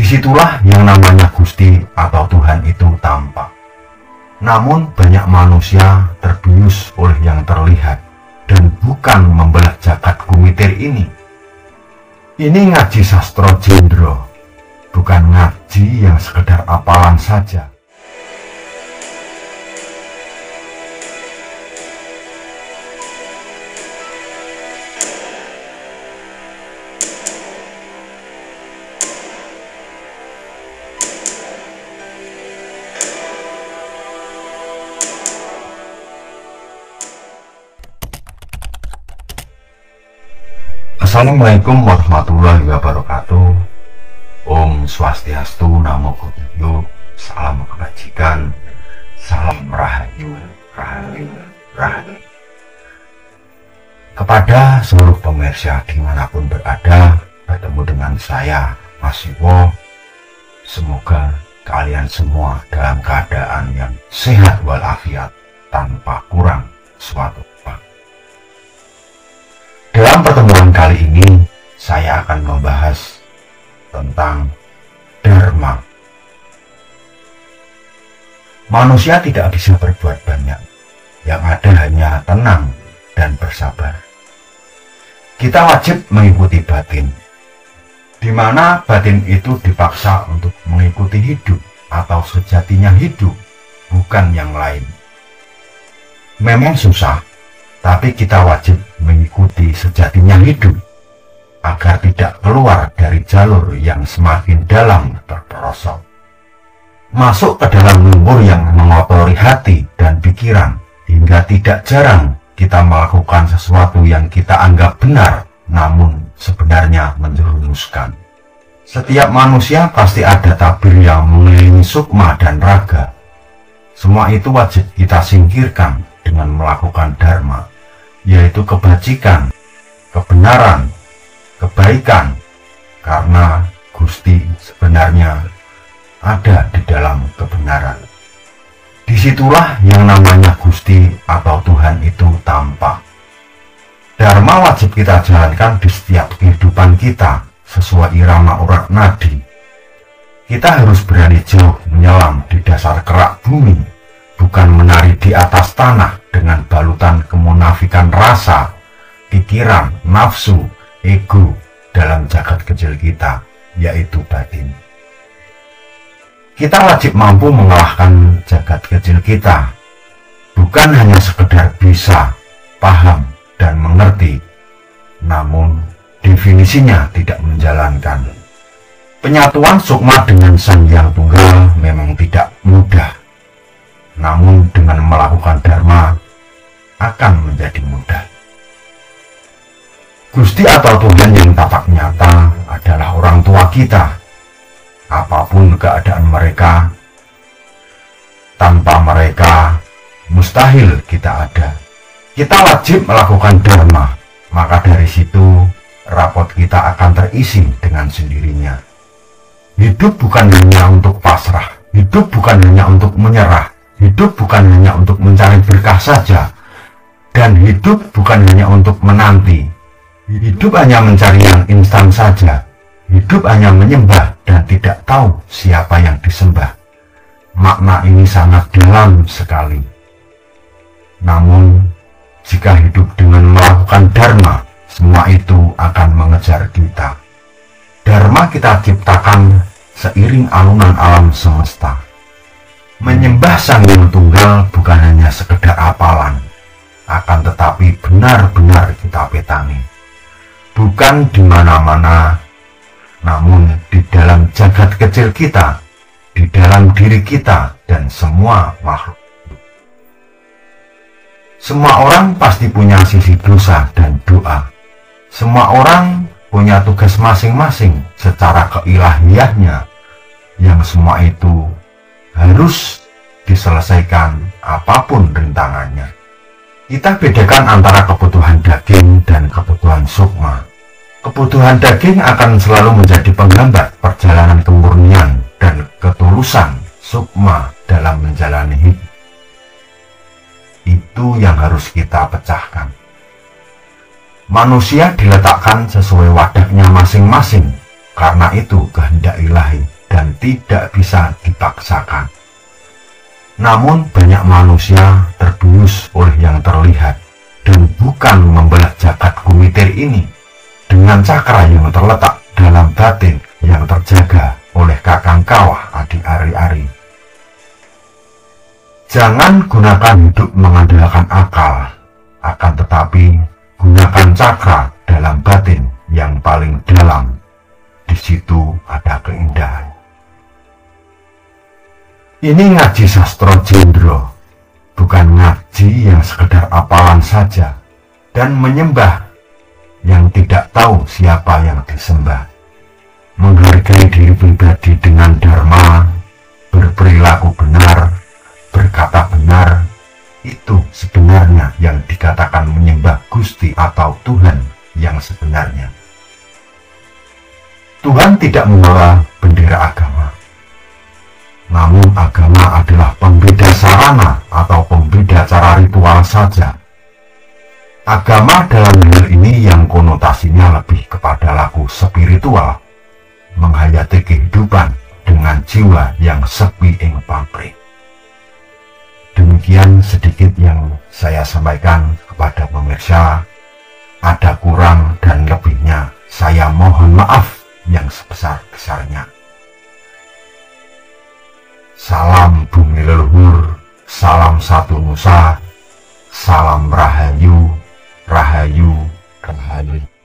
Disitulah yang namanya Gusti atau Tuhan itu tampak. Namun banyak manusia terbius oleh yang terlihat dan bukan membelah jagat kumitir ini. Ini ngaji sastro jendro, bukan ngaji yang sekedar apalan saja. Assalamualaikum warahmatullahi wabarakatuh. Om Swastiastu, Namo Buddhaya, salam kebajikan, salam rahayu, rahayu, rahayu. Kepada seluruh pemirsa dimanapun berada, bertemu dengan saya, Mas Iwo, semoga kalian semua dalam keadaan yang sehat walafiat, tanpa kurang suatu. Dalam pertemuan kali ini, saya akan membahas tentang Dharma. Manusia tidak bisa berbuat banyak, yang ada hanya tenang dan bersabar. Kita wajib mengikuti batin, di mana batin itu dipaksa untuk mengikuti hidup atau sejatinya hidup, bukan yang lain. Memang susah, tapi kita wajib mengikuti sejatinya hidup agar tidak keluar dari jalur yang semakin dalam terperosok, masuk ke dalam lumpur yang mengotori hati dan pikiran, hingga tidak jarang kita melakukan sesuatu yang kita anggap benar namun sebenarnya menjerumuskan. Setiap manusia pasti ada tabir yang mengelilingi sukma dan raga. Semua itu wajib kita singkirkan dengan melakukan dharma, yaitu kebajikan, kebenaran, kebaikan, karena Gusti sebenarnya ada di dalam kebenaran. Disitulah yang namanya Gusti atau Tuhan itu tampak. Dharma wajib kita jalankan di setiap kehidupan kita sesuai irama urat nadi. Kita harus berani jauh menyelam di dasar kerak bumi, bukan menari di atas tanah dengan balutan kemunafikan rasa, pikiran, nafsu, ego dalam jagat kecil kita, yaitu batin. Kita wajib mampu mengalahkan jagat kecil kita, bukan hanya sekedar bisa, paham, dan mengerti, namun definisinya tidak menjalankan. Penyatuan sukma dengan Sang Hyang Tunggal memang tidak mudah, namun dengan melakukan dharma akan menjadi mudah. Gusti atau Tuhan yang tampak nyata adalah orang tua kita. Apapun keadaan mereka, tanpa mereka mustahil kita ada. Kita wajib melakukan dharma, maka dari situ rapot kita akan terisi dengan sendirinya. Hidup bukan hanya untuk pasrah, hidup bukan hanya untuk menyerah, hidup bukan hanya untuk mencari berkah saja, dan hidup bukan hanya untuk menanti. Hidup hanya mencari yang instan saja. Hidup hanya menyembah dan tidak tahu siapa yang disembah. Makna ini sangat dalam sekali. Namun, jika hidup dengan melakukan dharma, semua itu akan mengejar kita. Dharma kita ciptakan seiring alunan alam semesta. Menyembah Sang Hyang Tunggal bukan hanya sekedar apalan, akan tetapi benar-benar kita petangi. Bukan di mana-mana, namun di dalam jagat kecil kita, di dalam diri kita, dan semua makhluk. Semua orang pasti punya sisi dosa dan doa. Semua orang punya tugas masing-masing secara keilahiyahnya, yang semua itu harus diselesaikan apapun rintangannya. Kita bedakan antara kebutuhan daging dan kebutuhan sukma. Kebutuhan daging akan selalu menjadi penghambat perjalanan kemurnian dan ketulusan sukma dalam menjalani hidup. Itu yang harus kita pecahkan. Manusia diletakkan sesuai wadahnya masing-masing, karena itu kehendak ilahi. tidak bisa dipaksakan. Namun banyak manusia terbius oleh yang terlihat dan bukan membelah jagat kumitir ini dengan cakra yang terletak dalam batin yang terjaga oleh kakang kawah adik ari-ari. Jangan gunakan hidup mengandalkan akal, akan tetapi gunakan cakra dalam batin yang paling dalam. Di situ ada keindahan. Ini ngaji sastra jendro, bukan ngaji yang sekedar hafalan saja dan menyembah yang tidak tahu siapa yang disembah. Menghargai diri pribadi dengan dharma, berperilaku benar, berkata benar, itu sebenarnya yang dikatakan menyembah Gusti atau Tuhan yang sebenarnya. Tuhan tidak membawa bendera agama, namun agama adalah pembeda sarana atau pembeda cara ritual saja. Agama dalam hal ini yang konotasinya lebih kepada laku spiritual, menghayati kehidupan dengan jiwa yang sepi ing pamrih. Demikian sedikit yang saya sampaikan kepada pemirsa. Ada kurang dan lebihnya saya mohon maaf yang sebesar-besarnya. Salam bumi leluhur, salam satu nusa, salam rahayu, rahayu, rahayu.